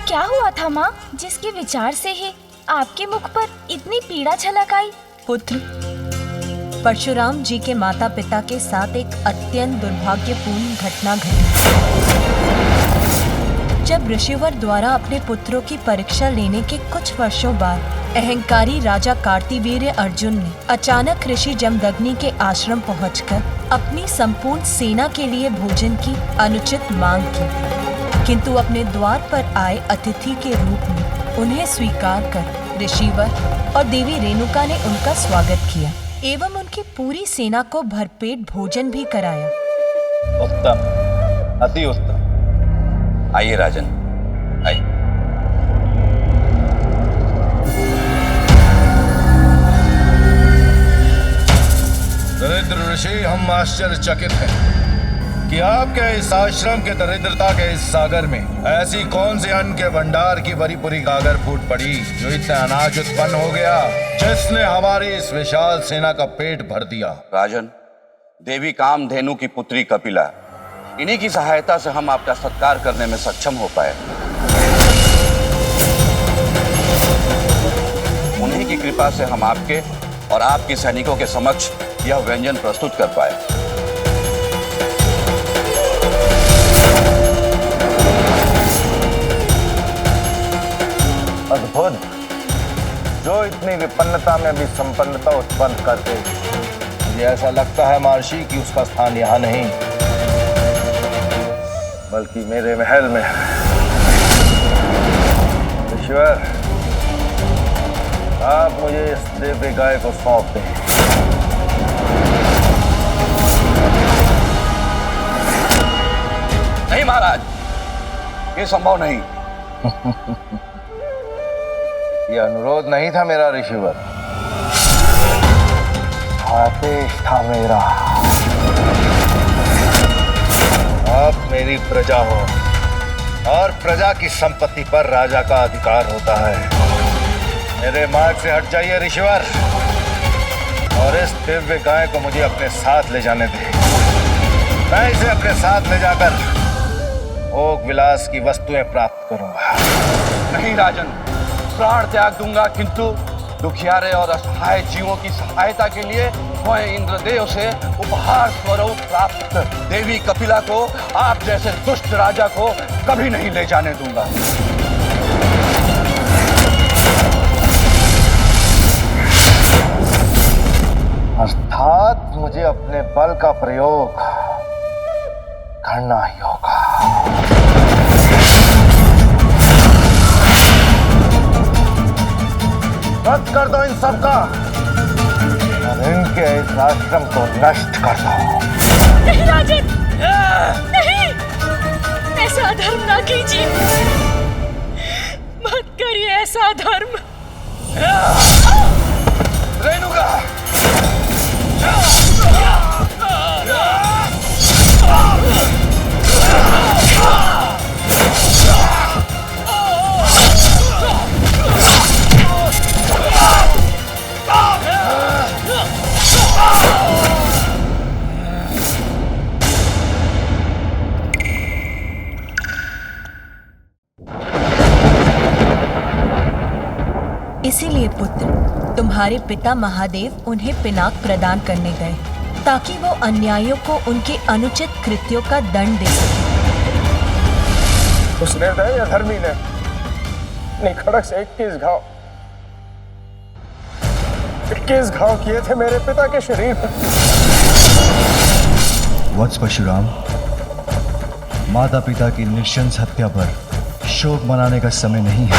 क्या हुआ था माँ, जिसके विचार से ही आपके मुख पर इतनी पीड़ा झलक आई? पुत्र, परशुराम जी के माता पिता के साथ एक अत्यंत दुर्भाग्यपूर्ण घटना घटी। जब ऋषिवर द्वारा अपने पुत्रों की परीक्षा लेने के कुछ वर्षों बाद अहंकारी राजा कार्तिवीर्य अर्जुन ने अचानक ऋषि जमदग्नि के आश्रम पहुंचकर अपनी संपूर्ण सेना के लिए भोजन की अनुचित मांग की, किंतु अपने द्वार पर आए अतिथि के रूप में उन्हें स्वीकार कर ऋषिवर और देवी रेणुका ने उनका स्वागत किया एवं उनकी पूरी सेना को भरपेट भोजन भी कराया। उत्तम, अति उत्तम। आइए राजन, आइए। दरिद्र ऋषि, हम आश्चर्यचकित हैं कि आपके इस आश्रम के दरिद्रता के इस सागर में ऐसी कौन सी अन्न के भंडार की बड़ी पूरी गागर फूट पड़ी जो इतना अनाज उत्पन्न हो गया, जिसने हमारी इस विशाल सेना का पेट भर दिया। राजन, देवी कामधेनु की पुत्री कपिला, इन्हीं की सहायता से हम आपका सत्कार करने में सक्षम हो पाए। उन्हीं की कृपा से हम आपके और आपके सैनिकों के समक्ष यह व्यंजन प्रस्तुत कर पाए। अद्भुत, जो इतनी विपन्नता में भी संपन्नता उत्पन्न करते। मुझे ऐसा लगता है महर्षि कि उसका स्थान यहाँ नहीं बल्कि मेरे महल में है। ईश्वर, आप मुझे इस दिव्य गाय को सौंप दें। नहीं महाराज, ये संभव नहीं। यह अनुरोध नहीं था मेरा ऋषिवर, आदेश था मेरा। आप मेरी प्रजा हो और प्रजा की संपत्ति पर राजा का अधिकार होता है। मेरे मार्ग से हट जाइए ऋषिवर और इस दिव्य गाय को मुझे अपने साथ ले जाने दें। मैं इसे अपने साथ ले जाकर भोग विलास की वस्तुएं प्राप्त करूंगा। नहीं राजन, प्राण त्याग दूंगा, किंतु दुखियारे और असहाय जीवों की सहायता के लिए मैं इंद्रदेव से उपहार स्वरूप प्राप्त देवी कपिला को आप जैसे दुष्ट राजा को कभी नहीं ले जाने दूंगा। अर्थात मुझे अपने बल का प्रयोग करना ही होगा। रद्द कर दो इन सबका और इनके इस आश्रम को नष्ट कर दो। नहीं राजन, नहीं, ऐसा धर्म ना कीजिए, मत करिए ऐसा धर्म। रेणुका, इसीलिए पुत्र, तुम्हारे पिता महादेव उन्हें पिनाक प्रदान करने गए ताकि वो अन्यायियों को उनके अनुचित कृत्यों का दंड दे सके। उस निर्दयी अधर्मी ने निखड़क से 21 घाव किए थे मेरे पिता के शरीर पर। वत्स परशुराम, माता पिता की नृशंस हत्या पर शोक मनाने का समय नहीं है।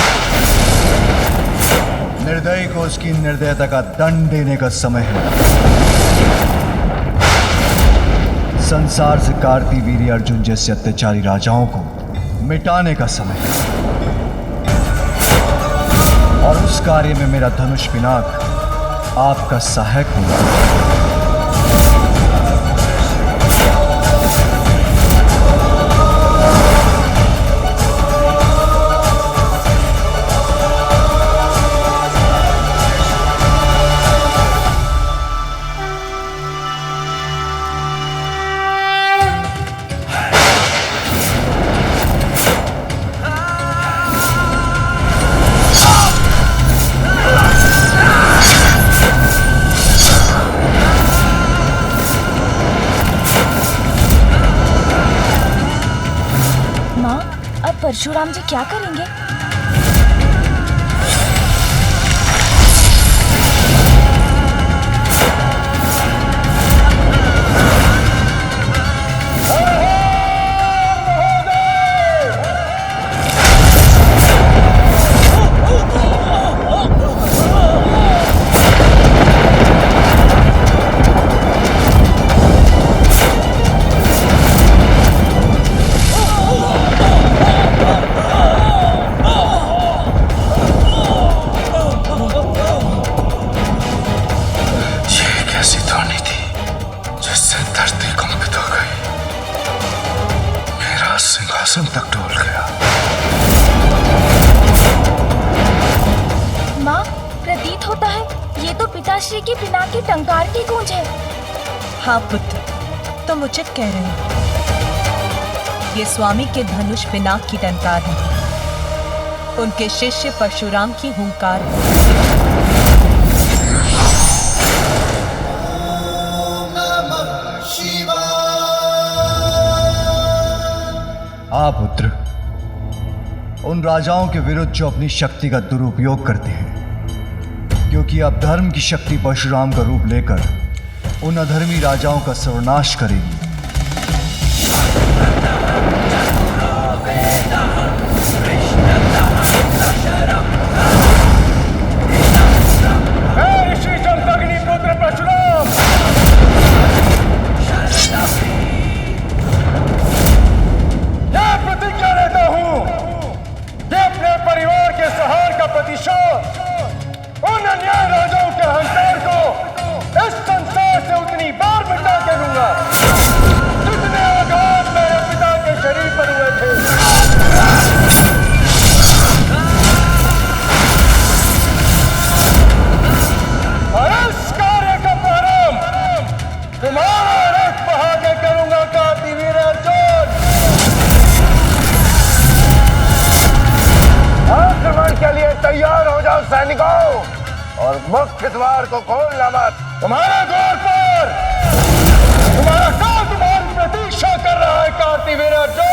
निर्दयी को उसकी निर्दयता का दंड देने का समय है। संसार से कार्तिवीर्य अर्जुन जैसे अत्याचारी राजाओं को मिटाने का समय है। और उस कार्य में मेरा धनुष पिनाक आपका सहायक होगा। परशुराम जी क्या करेंगे? सिंहासन तक डोल गया। माँ, प्रतीत होता है ये तो पिताश्री की पिनाक की टंकार की गूंज है। हाँ पुत्र, तुम उचित कह रहे हो। ये स्वामी के धनुष पिनाक की टंकार है, उनके शिष्य परशुराम की हुंकार है। हाँ पुत्र, उन राजाओं के विरुद्ध जो अपनी शक्ति का दुरुपयोग करते हैं, क्योंकि अब धर्म की शक्ति परशुराम का रूप लेकर उन अधर्मी राजाओं का सर्वनाश करेगी। ऋषि जमदग्नि पुत्र परशुराम, मैं प्रतिज्ञा लेता हूं कि अपने परिवार के संहार का प्रतिशोध उन अन्याय राजाओं के अहंकार को इस संसार से उतनी बार मिटा के दूंगा जितने आघात मेरे पिता के शरीर पर हुए थे। और इस कार्य का प्रारंभ तुम्हारा रथ बहा के करूंगा कार्तिवीर अर्जुन। आक्रमण के लिए तैयार हो जाओ सैनिकों, और मुख्य द्वार को खोलना मत। तुम्हारे द्वार पर तुम्हारा काल तुम्हारी प्रतीक्षा कर रहा है कार्तिवीर अर्जुन।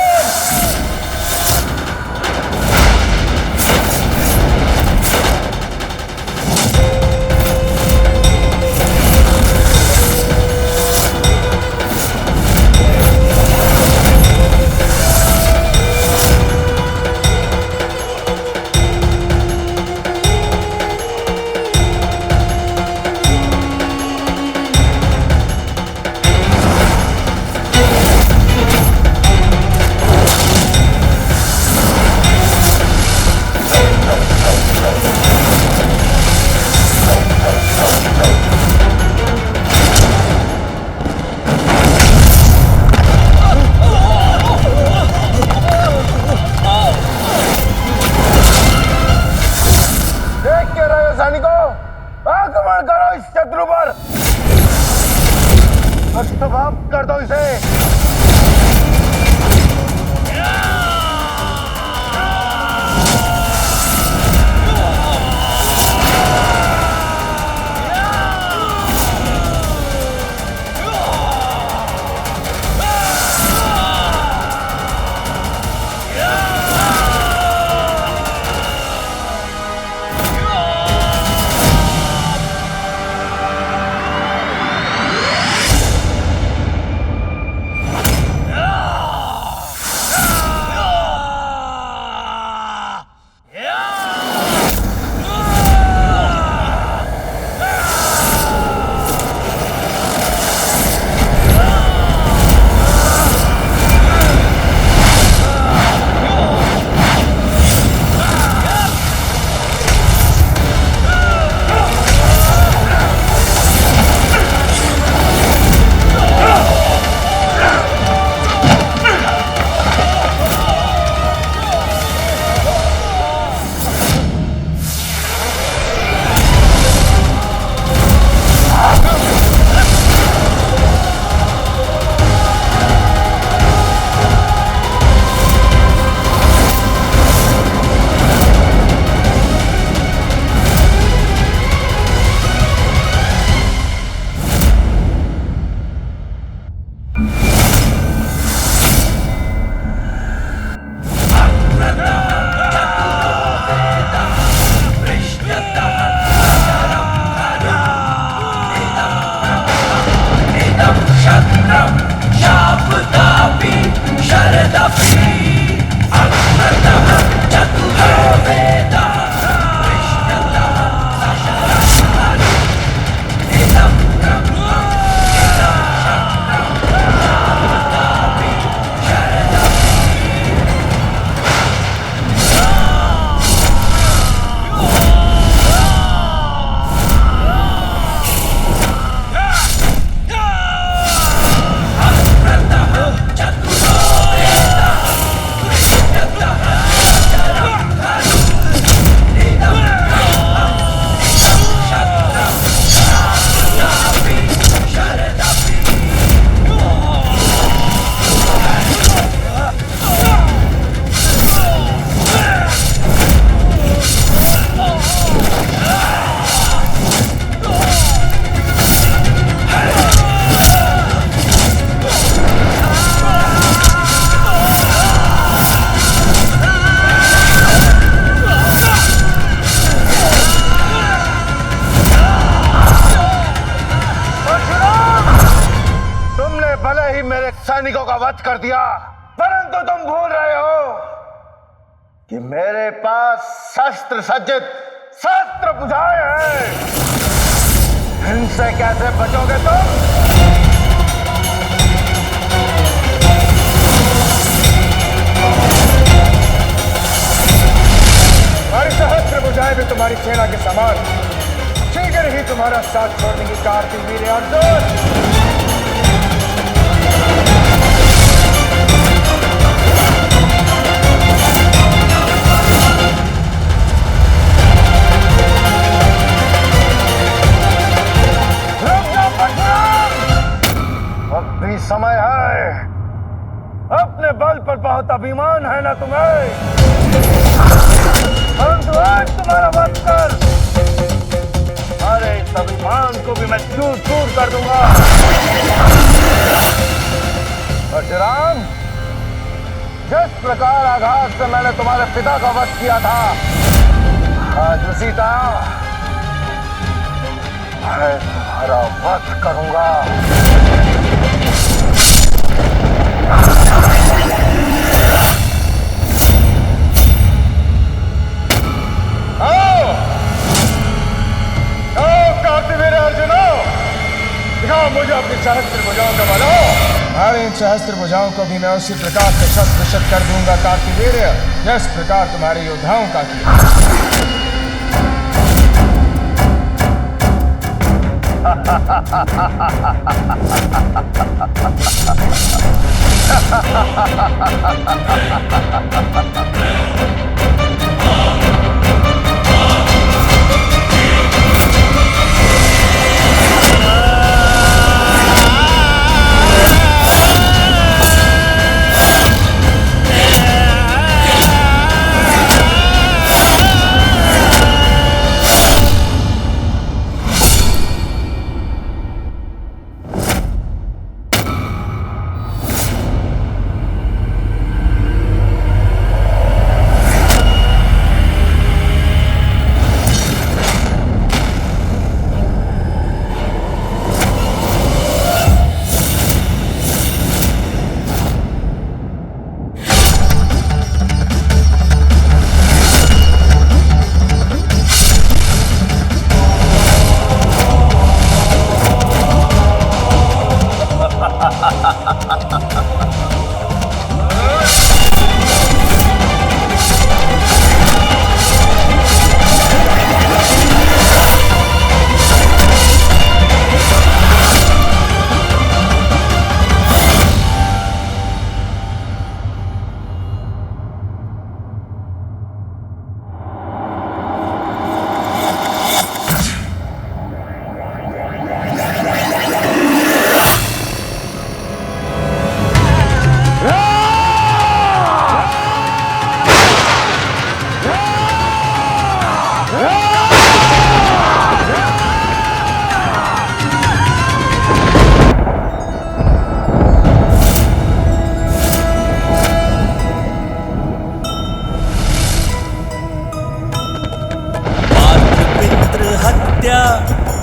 सैनिकों का वध कर दिया, परंतु तुम भूल रहे हो कि मेरे पास शस्त्र सज्जित शस्त्र बुझाए हैं। इनसे कैसे बचोगे तुम? हमारी सहस्त्र बुझाए भी तुम्हारी सेना के समान शीघ्र ही तुम्हारा साथ छोड़ने की कार्तिवीर्य अर्जुन। अब भी समय है। अपने बल पर बहुत अभिमान है ना तुम्हें? परंतु आज तुम्हारा वध कर अरे इस अभिमान को भी मैं चूर चूर कर दूंगा। परशुराम, जिस प्रकार आघात से मैंने तुम्हारे पिता का वध किया था, आज उसी तरह मैं तुम्हारा वध करूंगा। कार्तिवीर्य अर्जुन, दिखाओ मुझे अपनी सहस्त्र भुजाओं का बल। हमारे इन सहस्त्र भुजाओं को भी मैं उसी प्रकार से शत कर दूंगा कार्तिवीर्य, जिस प्रकार तुम्हारे योद्धाओं का किया।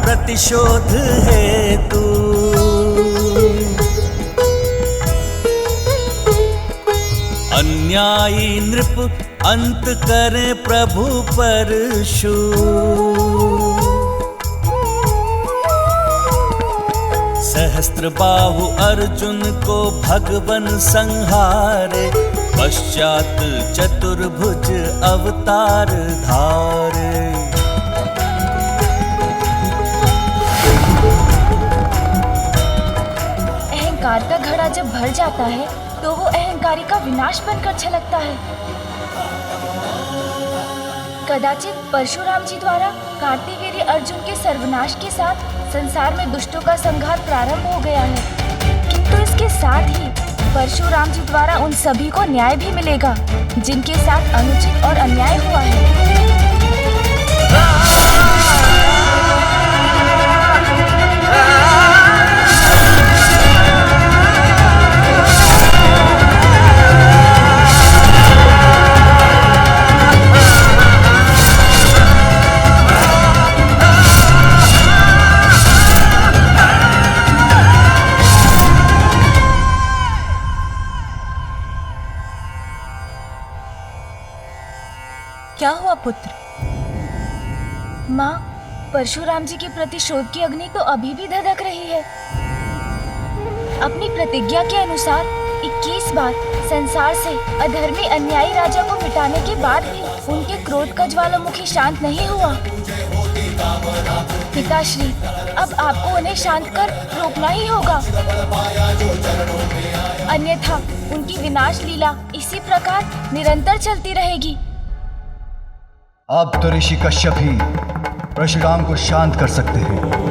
प्रतिशोध है तू अन्यायी नृप अंत करे प्रभु परशु। सहस्त्र बाहु अर्जुन को भगवन संहारे, पश्चात चतुर्भुज अवतार धारे। अहंकार का घड़ा जब भर जाता है तो वो अहंकारी का विनाश बनकर छलकता है। कदाचित परशुराम जी द्वारा कार्तिवीर्य अर्जुन के सर्वनाश के साथ संसार में दुष्टों का संहार प्रारंभ हो गया है, किंतु इसके साथ ही परशुराम जी द्वारा उन सभी को न्याय भी मिलेगा जिनके साथ अनुचित और अन्याय हुआ है। क्या हुआ पुत्र? माँ, परशुराम जी के प्रतिशोध की अग्नि तो अभी भी धधक रही है। अपनी प्रतिज्ञा के अनुसार 21 बार संसार से अधर्मी अन्यायी राजा को मिटाने के बाद भी उनके क्रोध का ज्वालामुखी शांत नहीं हुआ। पिताश्री, अब आपको उन्हें शांत कर रोकना ही होगा, अन्यथा उनकी विनाश लीला इसी प्रकार निरंतर चलती रहेगी। अब तो ऋषि कश्यप ही परशुराम को शांत कर सकते हैं।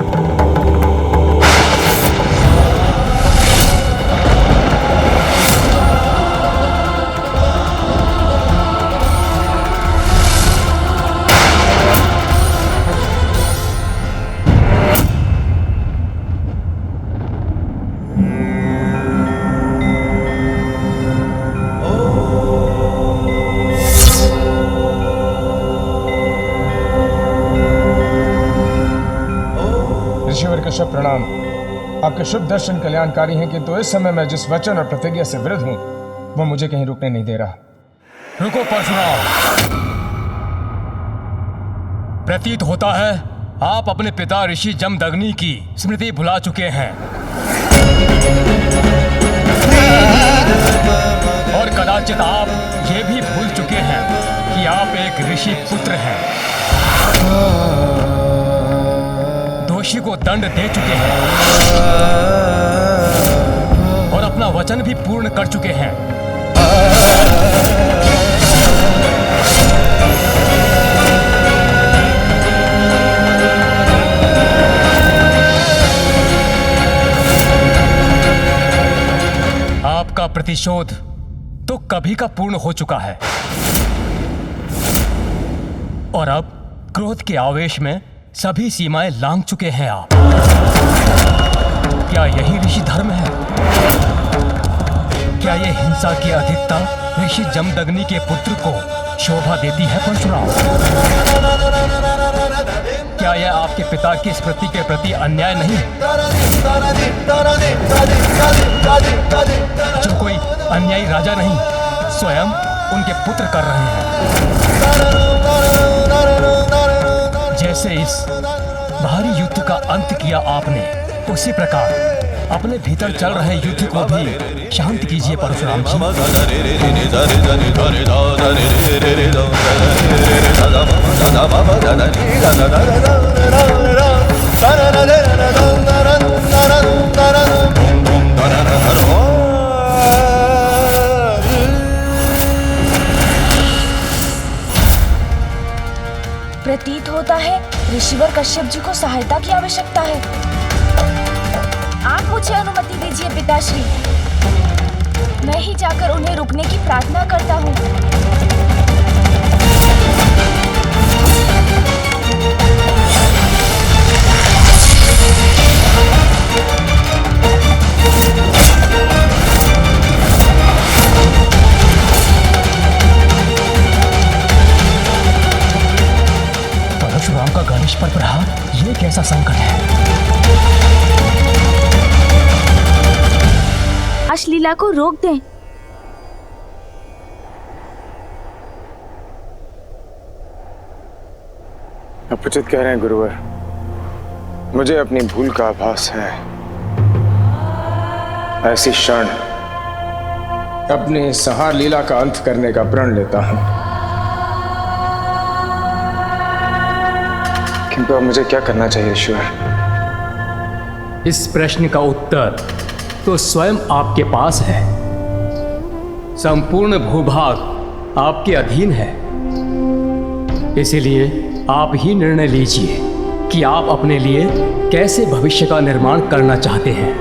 कश्यप प्रणाम। आपके शुभ दर्शन कल्याणकारी हैं, किंतु इस समय मैं जिस वचन और प्रतिज्ञा से विरुद्ध हूं वो मुझे कहीं रुकने नहीं दे रहा। रुको परशुराम, प्रतीत होता है आप अपने पिता ऋषि जमदग्नि की स्मृति भुला चुके हैं और कदाचित आप ये भी भूल चुके हैं कि आप एक ऋषि पुत्र हैं। दोषी को दंड दे चुके हैं और अपना वचन भी पूर्ण कर चुके हैं। आपका प्रतिशोध तो कभी का पूर्ण हो चुका है और अब क्रोध के आवेश में सभी सीमाएं लांघ चुके हैं आप। क्या यही ऋषि धर्म है? क्या ये हिंसा की अधिकता ऋषि जमदग्नि के पुत्र को शोभा देती है परशुराम? क्या यह आपके पिता की स्मृति के प्रति अन्याय नहीं? जो कोई अन्यायी राजा नहीं, स्वयं उनके पुत्र कर रहे हैं। जैसे इस बाहरी युद्ध का अंत किया आपने, उसी प्रकार अपने भीतर चल रहे युद्ध को भी शांत कीजिए परशुराम जी। प्रतीत होता है ऋषिवर कश्यप जी को सहायता की आवश्यकता है। आप मुझे अनुमति दीजिए पिताश्री, मैं ही जाकर उन्हें रुकने की प्रार्थना करता हूँ। परशुराम का गणेश पर प्रहार, ये कैसा संकट है? अश्लीला को रोक दें। आप उचित कह रहे हैं गुरुवर, मुझे अपनी भूल का आभास है। ऐसी क्षण अपनी संहार लीला का अंत करने का प्रण लेता हूं। किंतु अब मुझे क्या करना चाहिए ईश्वर? इस प्रश्न का उत्तर तो स्वयं आपके पास है। संपूर्ण भूभाग आपके अधीन है, इसीलिए आप ही निर्णय लीजिए कि आप अपने लिए कैसे भविष्य का निर्माण करना चाहते हैं।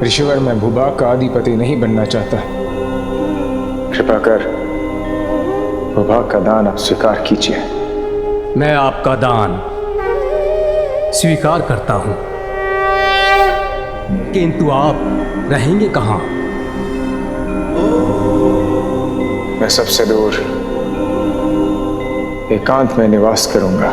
ऋषिवर, मैं भूभाग का अधिपति नहीं बनना चाहता। कृपा कर भूभाग का दान आप स्वीकार कीजिए। मैं आपका दान स्वीकार करता हूं, किंतु आप रहेंगे कहां? मैं सबसे दूर एकांत में निवास करूंगा।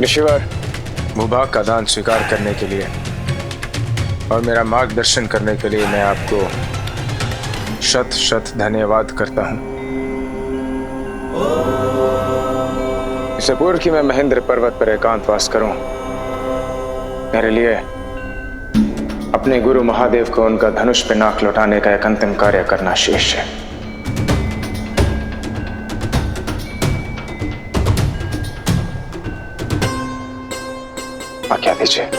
ऋषिवर, भूभाग का दान स्वीकार करने के लिए और मेरा मार्गदर्शन करने के लिए मैं आपको शत शत धन्यवाद करता हूं। इससे पूर्व कि मैं महेंद्र पर्वत पर एकांतवास करूं, मेरे लिए अपने गुरु महादेव को उनका धनुष पे नाक लौटाने का एक अंतिम कार्य करना शेष है। आज्ञा दीजिए।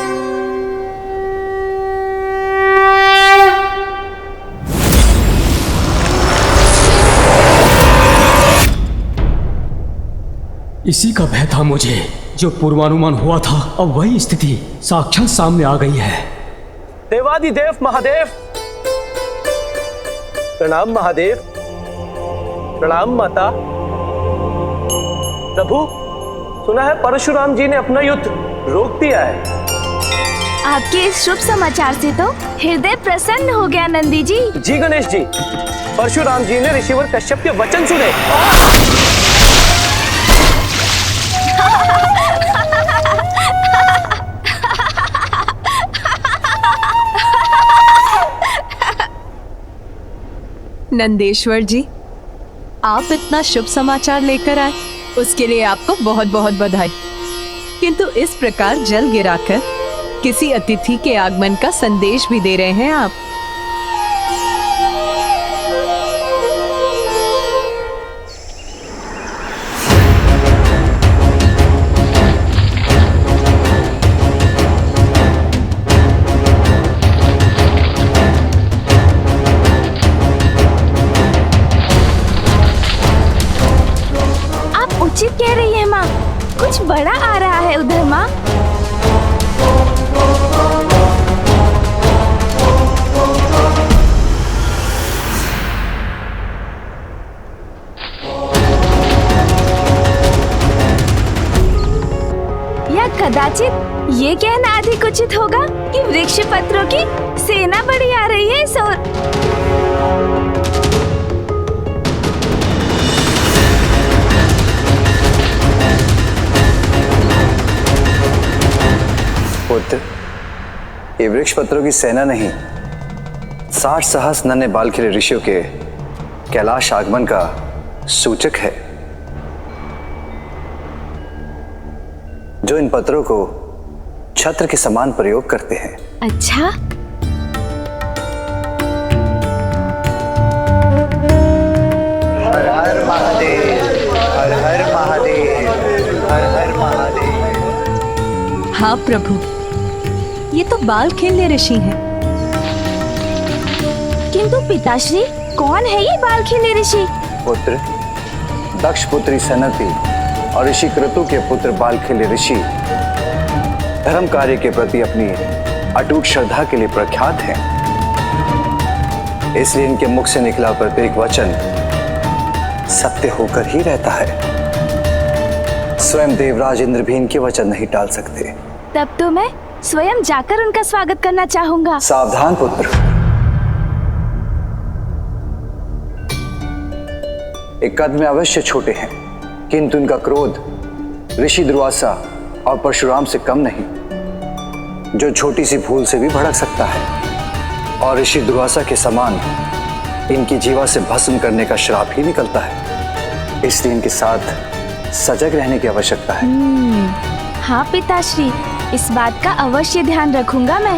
इसी का भय था मुझे, जो पूर्वानुमान हुआ था, अब वही स्थिति साक्षात सामने आ गई है। देवादिदेव महादेव, प्रणाम महादेव, प्रणाम माता। प्रभु, सुना है परशुराम जी ने अपना युद्ध रोक दिया है। आपके इस शुभ समाचार से तो हृदय प्रसन्न हो गया नंदी जी। जी गणेश जी, परशुराम जी ने ऋषिवर कश्यप के वचन सुने। नंदेश्वर जी, आप इतना शुभ समाचार लेकर आए, उसके लिए आपको बहुत बहुत बधाई। किंतु इस प्रकार जल गिराकर किसी अतिथि के आगमन का संदेश भी दे रहे हैं आप। उचित कह रही है माँ, कुछ बड़ा आ रहा है उधर माँ। या कदाचित ये कहना अधिक उचित होगा कि वृक्ष पत्रों की सेना बड़ी आ रही है इस ओर। पुत्र, ये वृक्ष पत्रों की सेना नहीं, 60 सहस्र नन्हे बाल खिले ऋषियों के कैलाश आगमन का सूचक है, जो इन पत्रों को छत्र के समान प्रयोग करते हैं। अच्छा, हर हर महादेव, हर हर महादेव, हर हर महादेव। हाँ प्रभु, ये तो बाल खेलने ऋषि हैं। किंतु पिताश्री, कौन है ये बाल खेलने ऋषि? पुत्र, दक्ष पुत्री सनति और ऋषि क्रतु के पुत्र बाल खेले ऋषि धर्म कार्य के प्रति अपनी अटूट श्रद्धा के लिए प्रख्यात हैं। इसलिए इनके मुख से निकला प्रत्येक वचन सत्य होकर ही रहता है। स्वयं देवराज इंद्र भी इनके वचन नहीं टाल सकते। तब तो मैं स्वयं जाकर उनका स्वागत करना चाहूंगा। सावधान पुत्र, एक कद में अवश्य छोटे हैं, किंतु उनका क्रोध ऋषि दुर्वासा और परशुराम से कम नहीं, जो छोटी सी भूल से भी भड़क सकता है। और ऋषि दुर्वासा के समान इनकी जीवा से भस्म करने का श्राप ही निकलता है, इसलिए इनके साथ सजग रहने की आवश्यकता है। हाँ पिताश्री, इस बात का अवश्य ध्यान रखूंगा मैं।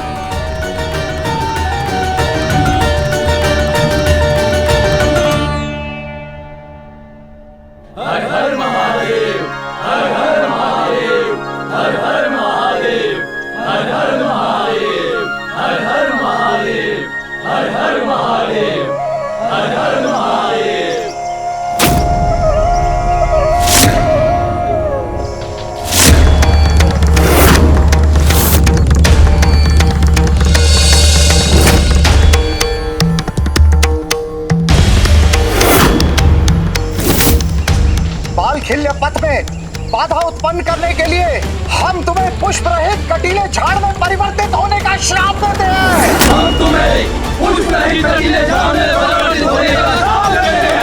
हर हर महादेव, हर हर महादेव, हर हर महादेव, हर हर महादेव, हर हर महादेव, हर हर महादेव, हर हर महादेव। बालखिल्य पथ में बाधा उत्पन्न करने के लिए हम तुम्हें पुष्प रहित कटीले झाड़ में परिवर्तित होने का श्राप देते हैं। हम तुम्हें पुष्प रहित कटीले झाड़ में परिवर्तित होने का श्राप देते हैं।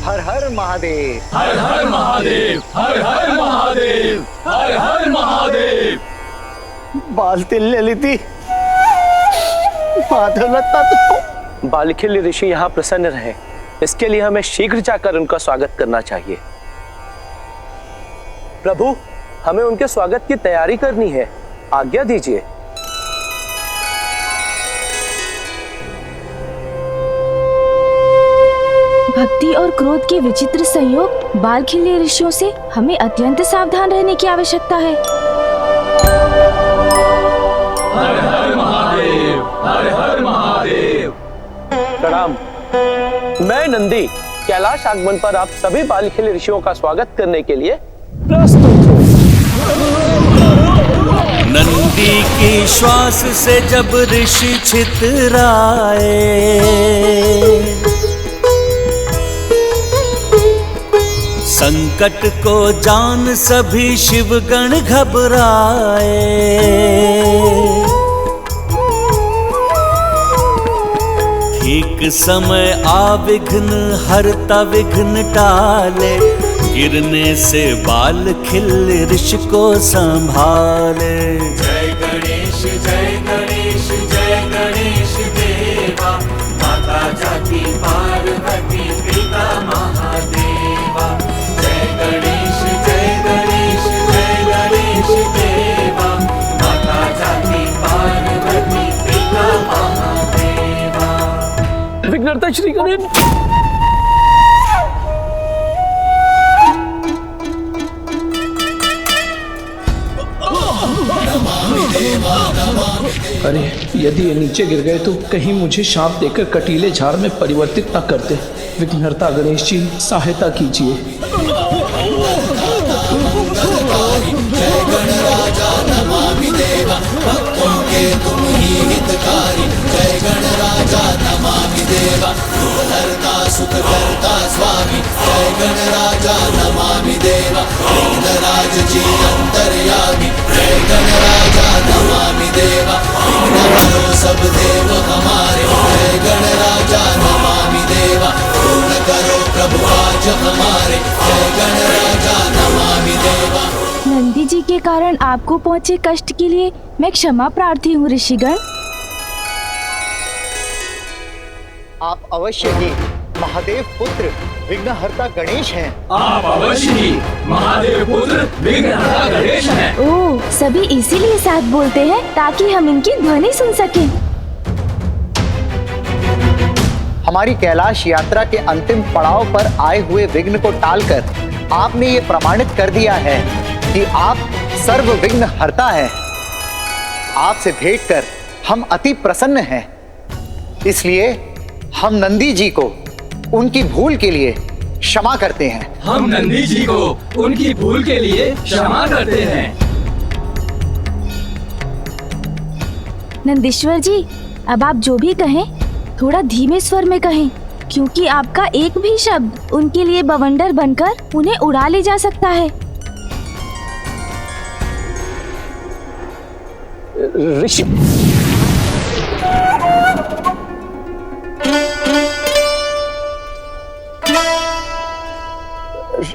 हर हर महादेव, हर हर महादेव, हर हर महादेव, हर हर महादेव। बालतिल ललिती, बालखिल्य ऋषि यहाँ प्रसन्न रहे, इसके लिए हमें शीघ्र जाकर उनका स्वागत करना चाहिए। प्रभु, हमें उनके स्वागत की तैयारी करनी है, आज्ञा दीजिए। भक्ति और क्रोध के विचित्र संयोग बालखिल्य ऋषियों से हमें अत्यंत सावधान रहने की आवश्यकता है। हर हर महादेव, हर हर महादेव। प्रणाम। मैं नंदी कैलाश आगमन पर आप सभी बालखिल्य ऋषियों का स्वागत करने के लिए प्रस्तुत हूँ। नंदी के श्वास से जब ऋषि छितराए, संकट को जान सभी शिवगण घबराए। ठीक समय आ विघ्न हरता विघ्न टाले, गिरने से बाल खिल ऋषि को संभाले। जय गणेश जय गणेश जय गणेश देवा, माता जाति पार्वती पिता महादेवा। जय गणेश जय गणेश जय गणेश देवा, माता जाति पार्वती पिता महादेवा। विघ्नहर्ता श्री गणेश। अरे यदि ये नीचे गिर गए तो कहीं मुझे शाप देकर कटीले झाड़ में परिवर्तित न कर दे। विघ्नहर्ता गणेश जी सहायता कीजिए। जय गणराजा नमामि देवा, भक्तों के तुम ही हितकारी। जय गणराजा नमामि देवा, दुःखहर्ता सुखकर्ता स्वामी। जय गणराजा नमामि देवा, विघ्नराज जी अंतर्यामी। जय गणराजा नमामि देवा, विघ्न हरो सब देव हमारे। जय गणराजा नमामि देवा, पूर्ण करो प्रभु आज हमारे। जय गणराजा नमामि देवा। नंदी जी के कारण आपको पहुँचे कष्ट के लिए मैं क्षमा प्रार्थी हूँ ऋषिगण। आप अवश्य ही महादेव पुत्र विघ्नहर्ता गणेश हैं। आप अवश्य ही महादेव पुत्र विघ्नहर्ता गणेश हैं। ओह, सभी इसीलिए साथ बोलते हैं ताकि हम इनकी ध्वनि सुन सकें। हमारी कैलाश यात्रा के अंतिम पड़ाव पर आए हुए विघ्न को टालकर आपने ये प्रमाणित कर दिया है कि आप सर्व विघ्न हरता हैं। आपसे भेंट कर हम अति प्रसन्न हैं। इसलिए हम नंदी जी को उनकी भूल के लिए क्षमा करते हैं। हम नंदी जी को उनकी भूल के लिए क्षमा करते हैं। नंदीश्वर जी, अब आप जो भी कहें थोड़ा धीमे स्वर में कहें, क्योंकि आपका एक भी शब्द उनके लिए बवंडर बनकर उन्हें उड़ा ले जा सकता है। ऋषि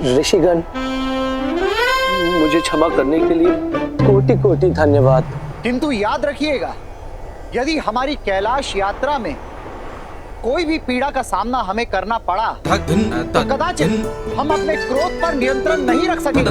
ऋषिगण, मुझे क्षमा करने के लिए कोटि कोटि धन्यवाद। किंतु याद रखिएगा, यदि हमारी कैलाश यात्रा में कोई भी पीड़ा का सामना हमें करना पड़ा तो कदाचित हम अपने क्रोध पर नियंत्रण नहीं रख सकेंगे।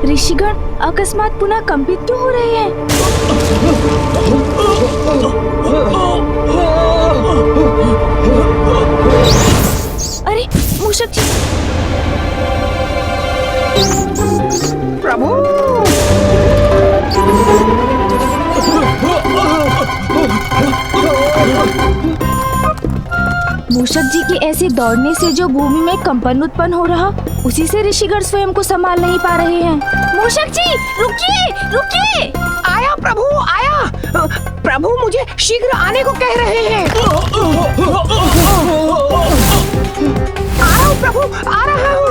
ऋषिगण अकस्मात पुनः कंपित क्यों हो रहे हैं? अरे मूषक जी! प्रभु! मूषक जी के ऐसे दौड़ने से जो भूमि में कंपन उत्पन्न हो रहा, उसी से ऋषिगण स्वयं को संभाल नहीं पा रहे हैं। मूषक जी, रुकिए, रुकिए! आया प्रभु, आया। प्रभु मुझे शीघ्र आने को कह रहे हैं। आ रहा हूँ प्रभु, आ रहा हूँ।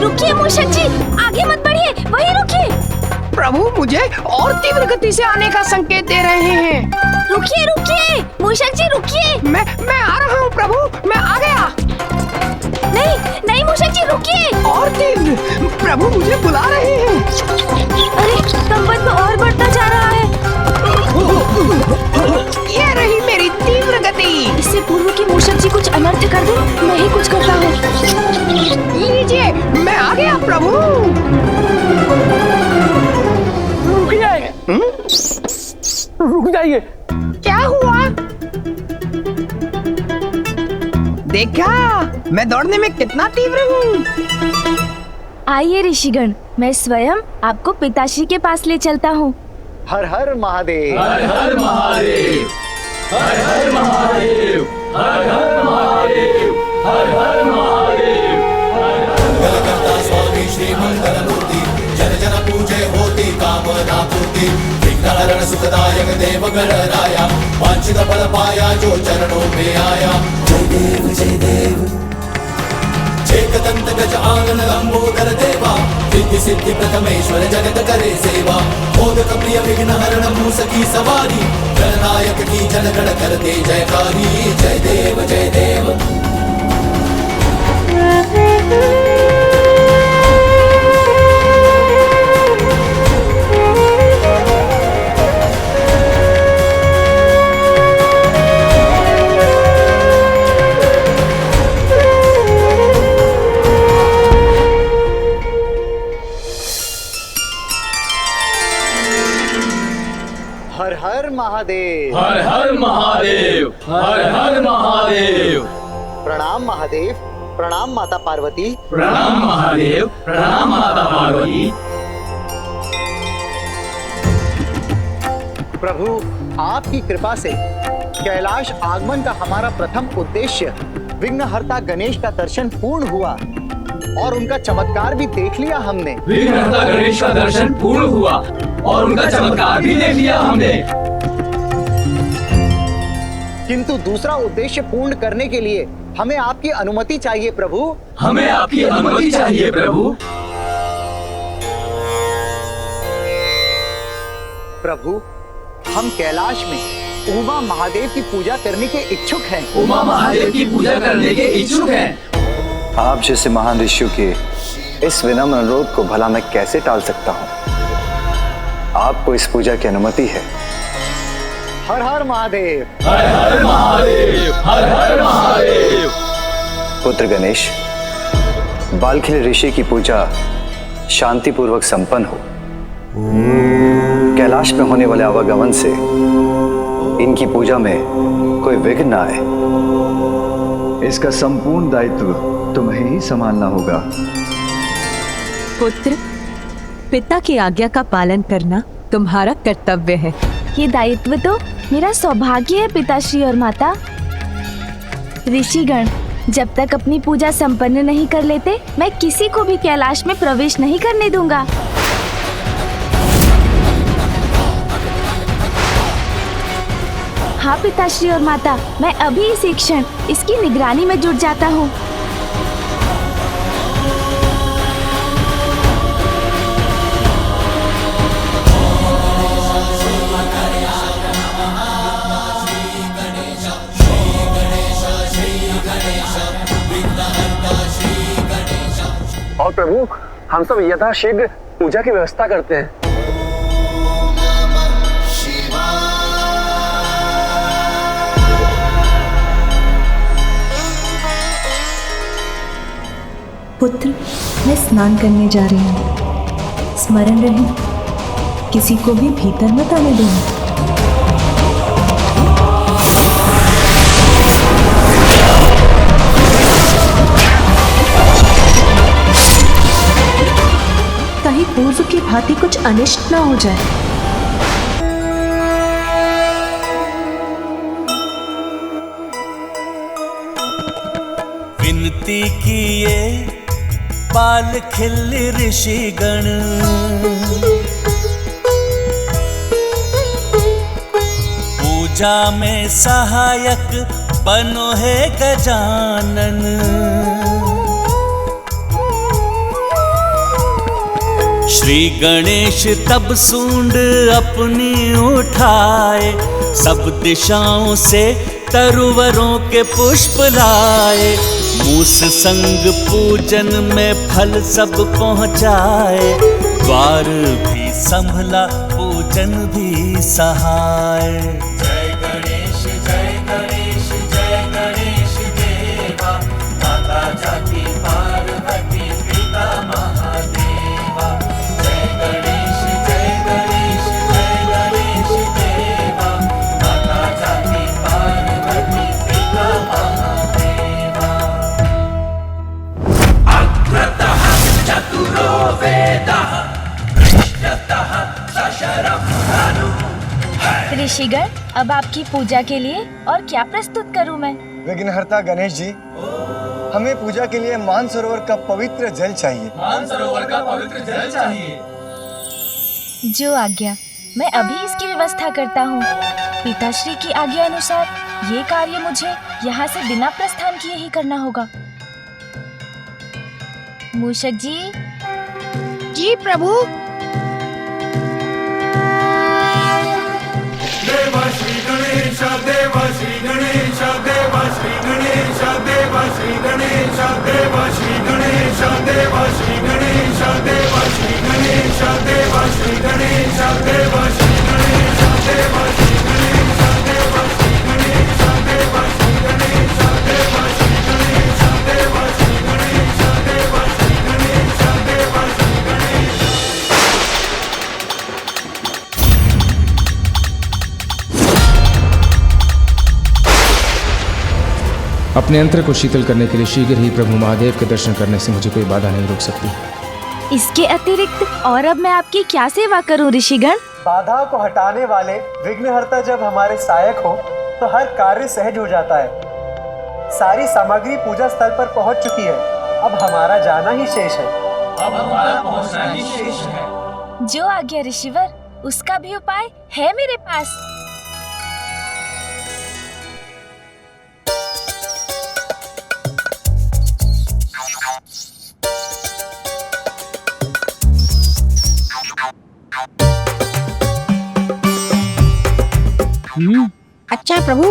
रुकिए मूषक जी, आगे मत बढ़िए, वहीं रुकिए। प्रभु मुझे और तीव्र गति से आने का संकेत दे रहे हैं। रुकिए, रुकिए, मूषक जी रुकिए। मैं आ रहा हूँ प्रभु, मैं आ गया। नहीं, नहीं मूषक जी रुकिए। और तीव्र, प्रभु मुझे बुला रहे हैं। अरे कंपन तो और बढ़ता जा रहा है। ये रही मेरी तीव्र गति। इससे पूर्व कि मूषक जी कुछ अनर्थ कर दे, मैं ही कुछ करता हूँ। लीजिए, मैं आ गया प्रभु। रुक जाइए। क्या हुआ? देखा, मैं दौड़ने में कितना तीव्र हूँ। आइए ऋषिगण, मैं स्वयं आपको पिताश्री के पास ले चलता हूँ। हर हर महादेव। हर हर महादेव। हर हर महादेव। हर हर महादेव। हर हर महादेव। मंगलकर्ता स्वामी श्री मंगलमूर्ति, जन जन पूजे होती कामना पूर्ति। विघ्नहरण सुखदायक देव गणराया, वांछित फल पाया जो चरणों में आया। जय देव जय देव। एकदंत गज आनन लंबोदर देवा, रिद्धि सिद्धि प्रथमेश्वर जगत करे सेवा। मोदक प्रिय विघ्न हरण मूसकी सवारी, गणनायक की जन गण करते जयकारी। जय देव जय देव। हर हर महादेव। हर हर महादेव। हर हर महादेव। प्रणाम महादेव, प्रणाम माता पार्वती। प्रणाम महादेव, प्रणाम माता पार्वती। प्रभु आपकी कृपा से कैलाश आगमन का हमारा प्रथम उद्देश्य विघ्नहर्ता गणेश का दर्शन पूर्ण हुआ और उनका चमत्कार भी देख लिया हमने। विघ्नहर्ता गणेश का दर्शन पूर्ण हुआ और उनका चमत्कार भी देख लिया हमने। किंतु दूसरा उद्देश्य पूर्ण करने के लिए हमें आपकी अनुमति चाहिए प्रभु। हमें आपकी अनुमति चाहिए प्रभु। प्रभु हम कैलाश में उमा महादेव की पूजा करने के इच्छुक हैं। उमा महादेव की पूजा करने के इच्छुक हैं। आप जैसे महान ऋषियों के इस विनम्र अनुरोध को भला मैं कैसे टाल सकता हूँ। आपको इस पूजा की अनुमति है। हर हर महादेव। हर हर महादेव। हर हर महादेव। पुत्र गणेश, बालखिल ऋषि की पूजा शांतिपूर्वक संपन्न हो। कैलाश में होने वाले आवागमन से इनकी पूजा में कोई विघ्न न आए। इसका संपूर्ण दायित्व तुम्हें ही संभालना होगा। पुत्र, पिता की आज्ञा का पालन करना तुम्हारा कर्तव्य है। ये दायित्व तो मेरा सौभाग्य है पिताश्री और माता। ऋषिगण जब तक अपनी पूजा संपन्न नहीं कर लेते, मैं किसी को भी कैलाश में प्रवेश नहीं करने दूंगा। हाँ पिताश्री और माता, मैं अभी इसी क्षण इसकी निगरानी में जुट जाता हूँ। और प्रभु, हम सब यथाशीघ्र पूजा की व्यवस्था करते हैं। पुत्र, मैं स्नान करने जा रही हूँ। स्मरण रहे, किसी को भी भीतर मत आने देना। कहीं पूर्व की भांति कुछ अनिष्ट न हो जाए। विनती किए बाल खिल ऋषिगण, पूजा में सहायक बनो है गजानन। श्री गणेश तब सूंड अपनी उठाए, सब दिशाओं से तरुवरों के पुष्प लाए। मूस संग पूजन में फल सब पहुँचाए, द्वार भी संभला पूजन भी सहाय। जय गणेश जय गणेश जय गणेश देवा, माता जाति पार्वती पिता महादेवा। जय गणेश जय गणेश जय गणेश देवा, माता जाति पार्वती पिता महादेवा। अग्रतः चतुरो वेदः, पृष्ठतः सशरं धनुः। ऋषिगण, अब आपकी पूजा के लिए और क्या प्रस्तुत करूं मैं? विघ्नहर्ता गणेश जी, हमें पूजा के लिए मानसरोवर का पवित्र जल चाहिए। मानसरोवर का पवित्र जल चाहिए। जो आज्ञा, मैं अभी इसकी व्यवस्था करता हूँ। पिताश्री की आज्ञा अनुसार ये कार्य मुझे यहाँ से बिना प्रस्थान किए ही करना होगा। मूषक जी। जी प्रभु। देव श्री गणेश देव श्री गणेश देव श्री गणेश देव श्री गणेश देव श्री गणेश देव श्री गणेश देव श्री गणेश देव श्री गणेश देव श्री गणेश देव श्री गणेश देव श्री गणेश देव श्री गणेश देव श्री गणेश देव श्री गणेश देव श्री गणेश देव श्री गणेश। अपने यंत्र को शीतल करने के लिए शीघ्र ही प्रभु महादेव के दर्शन करने से मुझे कोई बाधा नहीं रोक सकती। इसके अतिरिक्त और अब मैं आपकी क्या सेवा करूं ऋषिगण? बाधा को हटाने वाले विघ्नहर्ता जब हमारे सहायक हो तो हर कार्य सहज हो जाता है। सारी सामग्री पूजा स्थल पर पहुंच चुकी है, अब हमारा जाना ही शेष है। अब हमारा पहुंचना ही शेष है। जो आज्ञा ऋषिवर, उसका भी उपाय है मेरे पास। अच्छा प्रभु।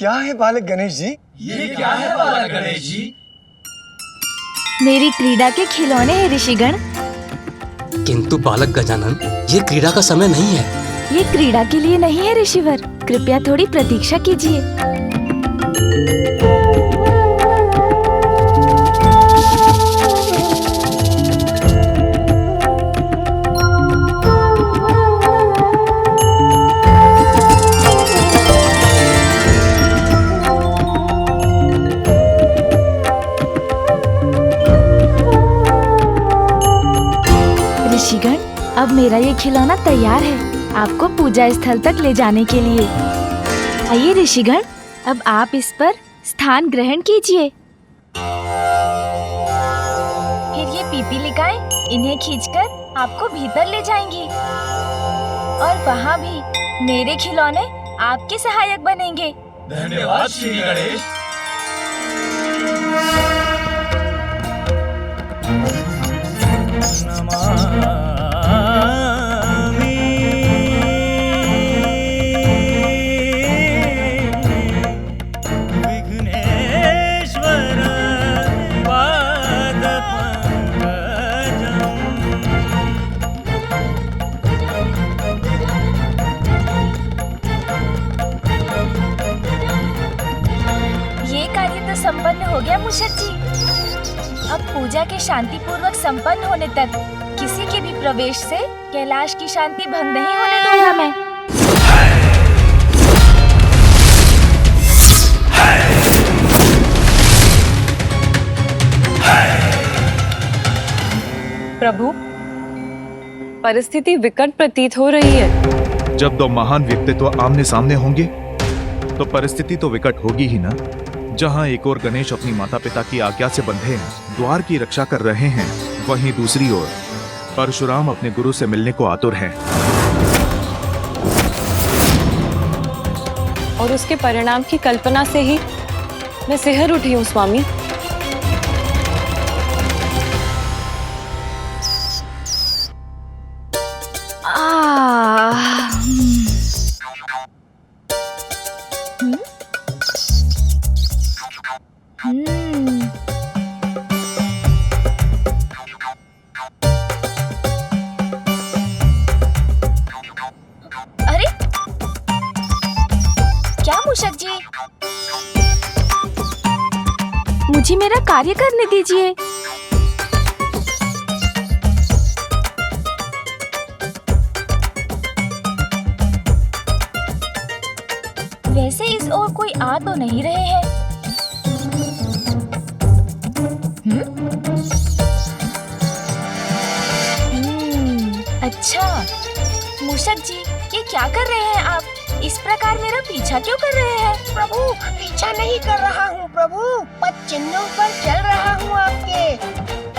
क्या है बालक गणेश जी? ये क्या है बालक गणेश जी? मेरी क्रीड़ा के खिलौने हैं ऋषिगण। किंतु बालक गजानन, ये क्रीड़ा का समय नहीं है। ये क्रीड़ा के लिए नहीं है ऋषिवर, कृपया थोड़ी प्रतीक्षा कीजिए। ऋषिगण, अब मेरा ये खिलौना तैयार है आपको पूजा स्थल तक ले जाने के लिए। आइए ऋषिगण, अब आप इस पर स्थान ग्रहण कीजिए। फिर ये पीपीलिकाएं इन्हें खींचकर आपको भीतर ले जाएंगी और वहाँ भी मेरे खिलौने आपके सहायक बनेंगे। धन्यवाद श्री गणेश। ये कार्य तो संपन्न हो गया मूषक जी। अब पूजा के शांतिपूर्वक संपन्न होने तक किसी के भी प्रवेश से कैलाश की शांति भंग नहीं होने दूंगा मैं। प्रभु, परिस्थिति विकट प्रतीत हो रही है। जब दो महान व्यक्तित्व आमने सामने होंगे तो परिस्थिति तो विकट होगी ही ना। जहां एक ओर गणेश अपनी माता पिता की आज्ञा से बंधे द्वार की रक्षा कर रहे हैं, वहीं दूसरी ओर परशुराम अपने गुरु से मिलने को आतुर हैं। और उसके परिणाम की कल्पना से ही मैं सिहर उठी हूँ स्वामी। अरे क्या मूषक जी, मुझे मेरा कार्य करने दीजिए। वैसे इस ओर कोई आ तो नहीं रहे हैं। अच्छा मूषक जी, ये क्या कर रहे हैं आप? इस प्रकार मेरा पीछा क्यों कर रहे हैं? प्रभु, पीछा नहीं कर रहा हूँ प्रभु, पद चिन्हों पर चल रहा हूँ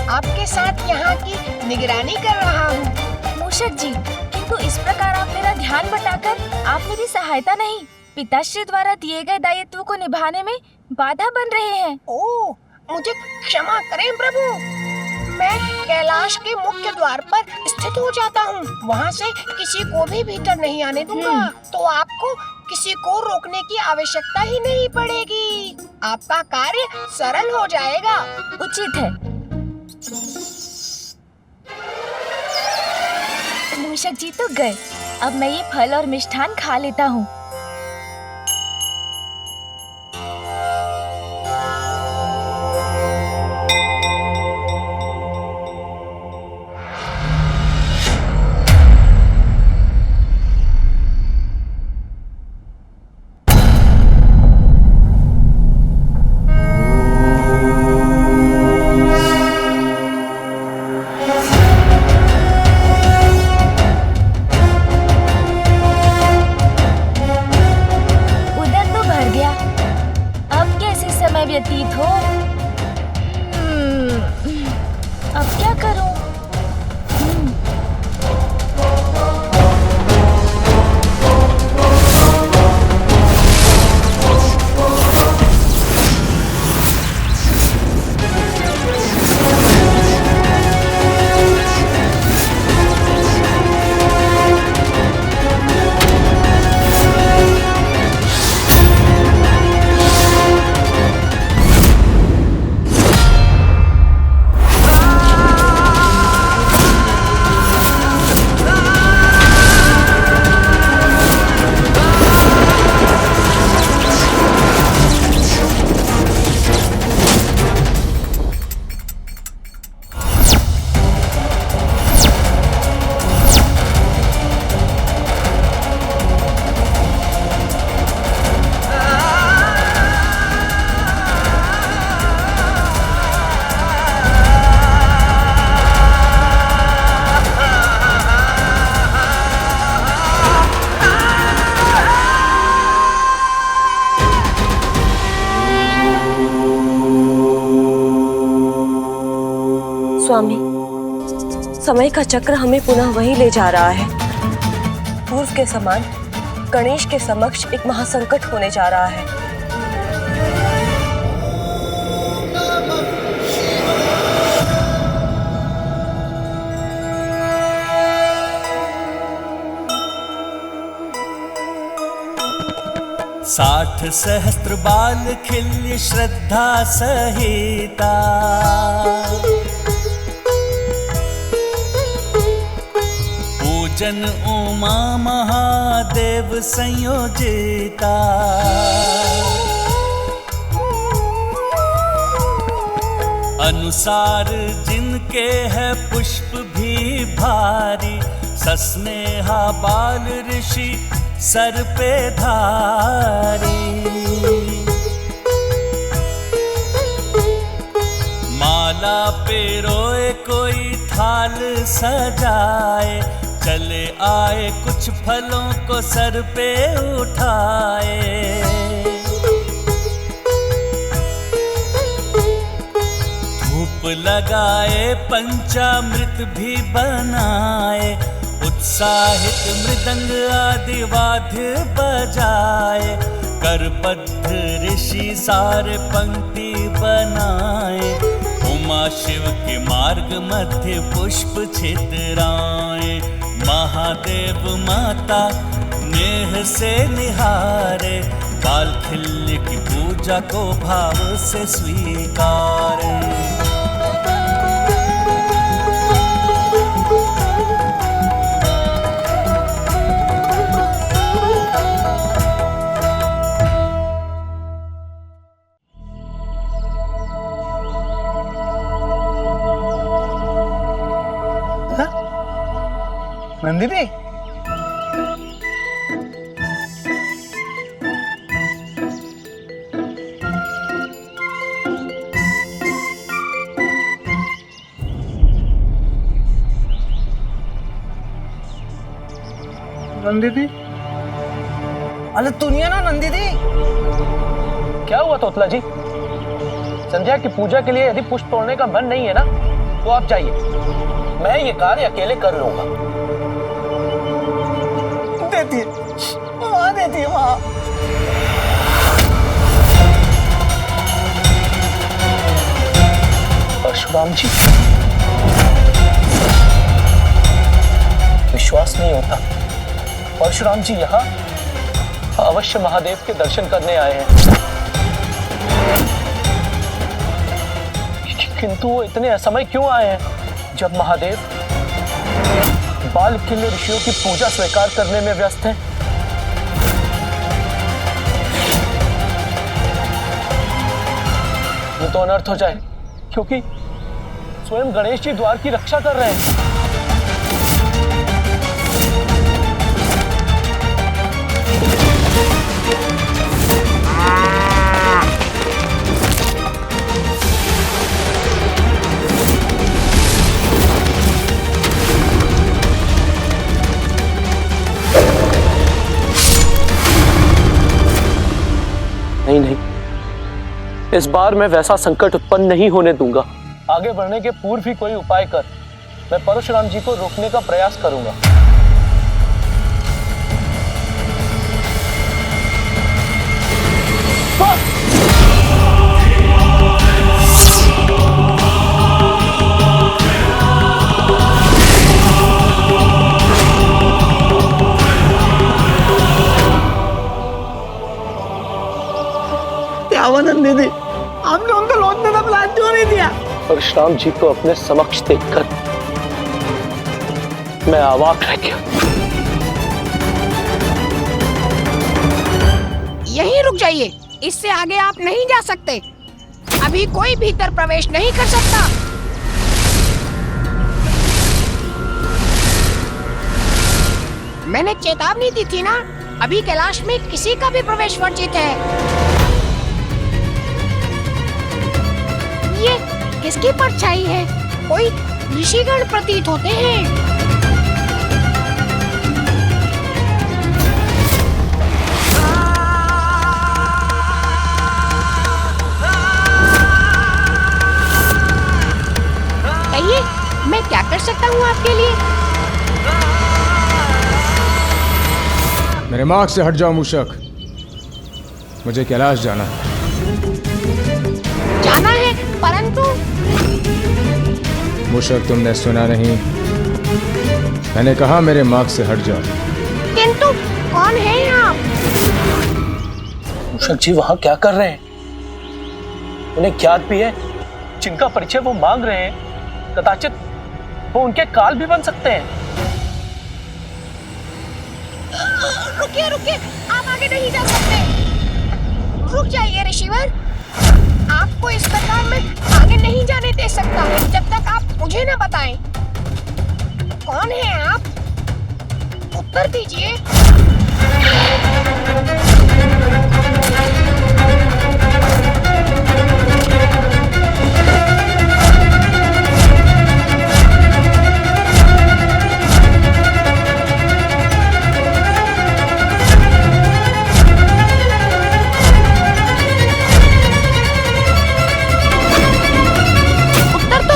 आपके साथ यहाँ की निगरानी कर रहा हूँ। मूषक जी, किंतु इस प्रकार आप मेरा ध्यान भटकाकर आप मेरी सहायता नहीं, पिताश्री द्वारा दिए गए दायित्व को निभाने में बाधा बन रहे हैं। ओह, मुझे क्षमा करें प्रभु, मैं कैलाश के मुख्य द्वार पर स्थित हो जाता हूँ। वहाँ से किसी को भी भीतर नहीं आने दूंगा, तो आपको किसी को रोकने की आवश्यकता ही नहीं पड़ेगी। आपका कार्य सरल हो जाएगा। उचित है। मूषक जी तो गए, अब मैं ये फल और मिष्ठान खा लेता हूँ। व्यतीत हो। अब क्या करूं? स्वामी, समय का चक्र हमें पुनः वहीं ले जा रहा है। पूर्व के समान गणेश के समक्ष एक महासंकट होने जा रहा है। साठ सहस्त्र बाल खिल्य श्रद्धा सहिता, पूजन उमा महादेव संयोजिता। अनुसार जिनके है पुष्प भी भारी, सस्नेहा बाल ऋषि सर पे धारी। माला पे रोए कोई थाल सजाए, चले आए कुछ फलों को सर पे उठाए। धूप लगाए पंचामृत भी बनाए, उत्साहित मृदंग आदि वाद्य बजाए। करबद्ध ऋषि सारे पंक्ति बनाए, उमा शिव के मार्ग मध्य पुष्प छितराए। महादेव माता नेह से निहारे, बाल खिल्य की पूजा को भाव से स्वीकारे। नंदिनी, नंदिनी, अरे दुनिया ना नंदिनी। क्या हुआ तोतला जी? संध्या की पूजा के लिए यदि पुष्प तोड़ने का मन नहीं है ना, तो आप जाइए, मैं ये कार्य अकेले कर लूंगा। देती है वहां, देती है वहां। परशुराम जी, विश्वास नहीं होता। परशुराम जी यहाँ अवश्य महादेव के दर्शन करने आए हैं, किंतु वो इतने असमय क्यों आए हैं जब महादेव बाल खिल्य ऋषियों की पूजा स्वीकार करने में व्यस्त हैं? ये तो अनर्थ हो जाए, क्योंकि स्वयं गणेश जी द्वार की रक्षा कर रहे हैं। नहीं नहीं, इस बार मैं वैसा संकट उत्पन्न नहीं होने दूंगा। आगे बढ़ने के पूर्व ही कोई उपाय कर मैं परशुराम जी को रोकने का प्रयास करूंगा। दीदी, हमने उनको लौटने का प्लान क्यों नहीं दिया? परशुराम जी को अपने समक्ष देखकर मैं अवाक रह गया। यहीं रुक जाइए, इससे आगे आप नहीं जा सकते। अभी कोई भीतर प्रवेश नहीं कर सकता। मैंने चेतावनी दी थी ना, अभी कैलाश में किसी का भी प्रवेश वर्जित है। ये किसकी परछाई है? कोई ऋषिगण प्रतीत होते हैं। कहिए हूँ आपके लिए। मेरे मार्ग से हट जाओ मूषक। मुझे कैलाश जाना है। जाना है, परंतु मूषक तुमने सुना नहीं, मैंने कहा मेरे मार्ग से हट जाओ। किंतु कौन है आप? मूषक जी वहां क्या कर रहे हैं? उन्हें ज्ञात भी है जिनका परिचय वो मांग रहे हैं, कदाचित वो उनके काल भी बन सकते हैं। रुकिए रुकिए, आप आगे नहीं जा सकते। रुक जाइए ऋषिवर, आपको इस प्रकार में आगे नहीं जाने दे सकता जब तक आप मुझे न बताएं। कौन है आप? उत्तर दीजिए।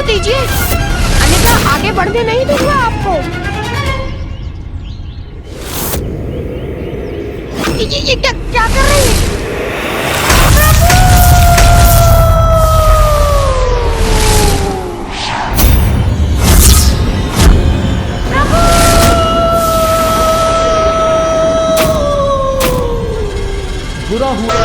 दीजिए, अन्यथा आगे बढ़ने नहीं दूंगा आपको। ये क्या कर रही है? बुरा हुआ।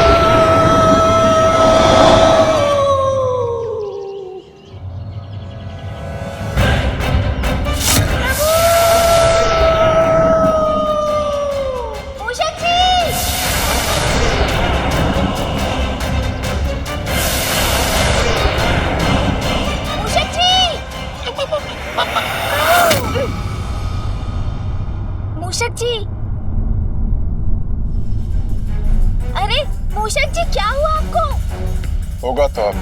मूषक जी, अरे मूषक जी क्या हुआ आपको? होगा तो अब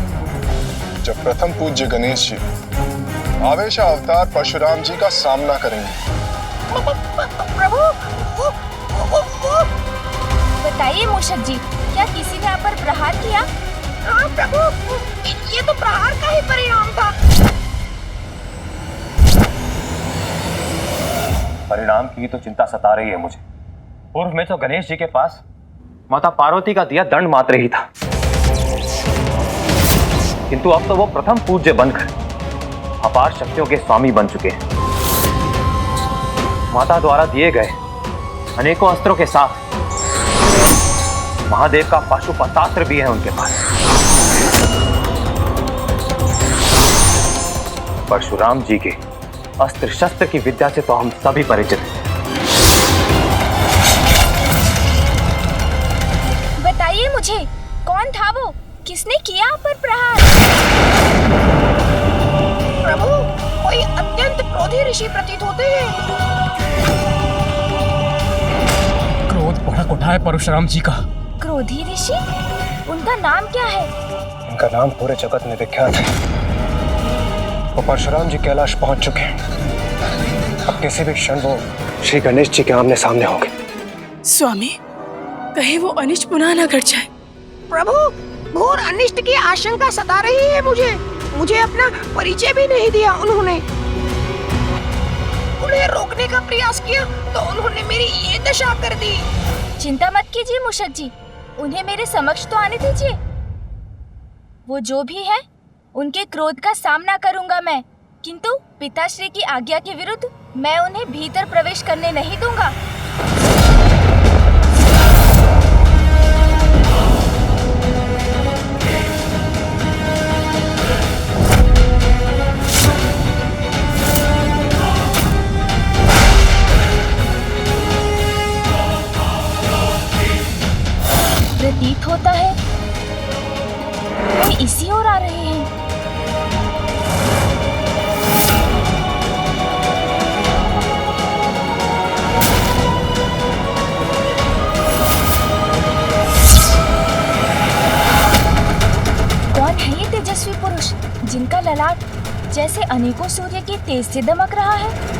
जब प्रथम पूज्य गणेश जी आवेश अवतार परशुराम जी का सामना करेंगे। प्रभु, बताइए मूषक जी, क्या किसी ने आप पर प्रहार किया? हाँ प्रभु, ये तो प्रहार का ही परिणाम था। परिणाम की तो चिंता सता रही है मुझे। पूर्व में तो गणेश जी के पास माता पार्वती का दिया दंड मात्र ही था, किंतु अब तो वो प्रथम पूज्य बनकर अपार शक्तियों के स्वामी बन चुके हैं। माता द्वारा दिए गए अनेकों अस्त्रों के साथ महादेव का पाशुपतास्त्र भी है उनके पास। परशुराम जी के अस्त्र शस्त्र की विद्या से तो हम सभी परिचित हैं। बताइए मुझे, कौन था वो? किसने किया आप पर प्रहार? प्रभु, कोई अत्यंत क्रोधी ऋषि प्रतीत होते हैं। क्रोध भड़क उठा है परशुराम जी का। क्रोधी ऋषि? उनका नाम क्या है? इनका नाम पूरे जगत में विख्यात है। वो परशुराम जी कैलाश पहुंच चुके हैं। अब किसी भी क्षण वो श्री गणेश जी के आमने सामने होंगे। स्वामी, कहे वो अनिष्ट पुनः न घट जाए। प्रभु, घोर अनिष्ट की आशंका सता रही है मुझे अपना परिचय भी नहीं दिया उन्होंने। उन्हें रोकने का प्रयास किया तो उन्होंने मेरी ये दशा कर दी। चिंता मत कीजिए मूषक जी, उन्हें मेरे समक्ष तो आने दीजिए। वो जो भी है उनके क्रोध का सामना करूंगा मैं, किंतु पिताश्री की आज्ञा के विरुद्ध मैं उन्हें भीतर प्रवेश करने नहीं दूंगा। प्रतीत होता है कोई इसी ओर आ रहे हैं। कौन है ये तेजस्वी पुरुष जिनका ललाट जैसे अनेकों सूर्य की तेज से दमक रहा है?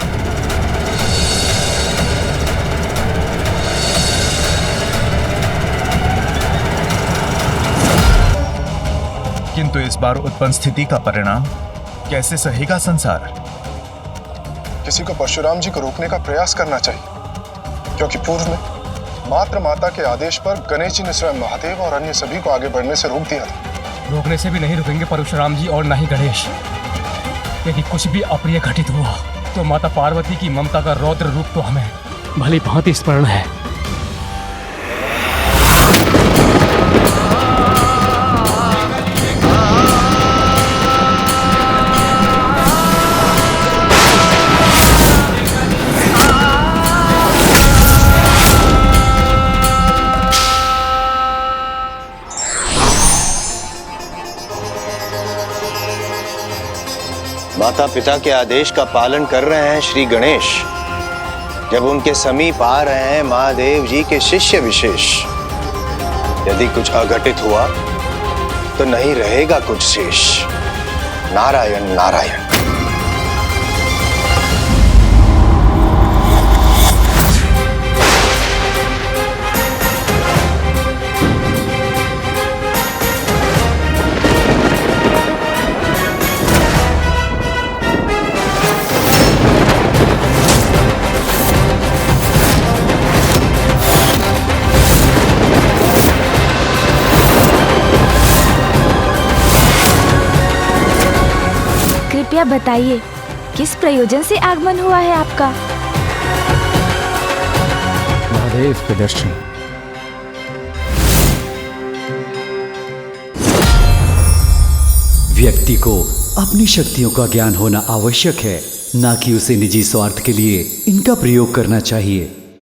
किंतु इस बार उत्पन्न स्थिति का परिणाम कैसे सहेगा संसार? किसी को परशुराम जी को रोकने का प्रयास करना चाहिए, क्योंकि पूर्व में मात्र माता के आदेश पर गणेश जी ने स्वयं महादेव और अन्य सभी को आगे बढ़ने से रोक दिया था। रोकने से भी नहीं रुकेंगे परशुराम जी और ना ही गणेश। यदि कुछ भी अप्रिय घटित हुआ तो माता पार्वती की ममता का रौद्र रूप तो हमें भली भांति स्मरण है। माता पिता के आदेश का पालन कर रहे हैं श्री गणेश। जब उनके समीप आ रहे हैं महादेव जी के शिष्य विशेष, यदि कुछ अघटित हुआ तो नहीं रहेगा कुछ शेष। नारायण नारायण। कृपया बताइए किस प्रयोजन से आगमन हुआ है आपका? महादेव के दर्शन। व्यक्ति को अपनी शक्तियों का ज्ञान होना आवश्यक है, ना कि उसे निजी स्वार्थ के लिए इनका प्रयोग करना चाहिए।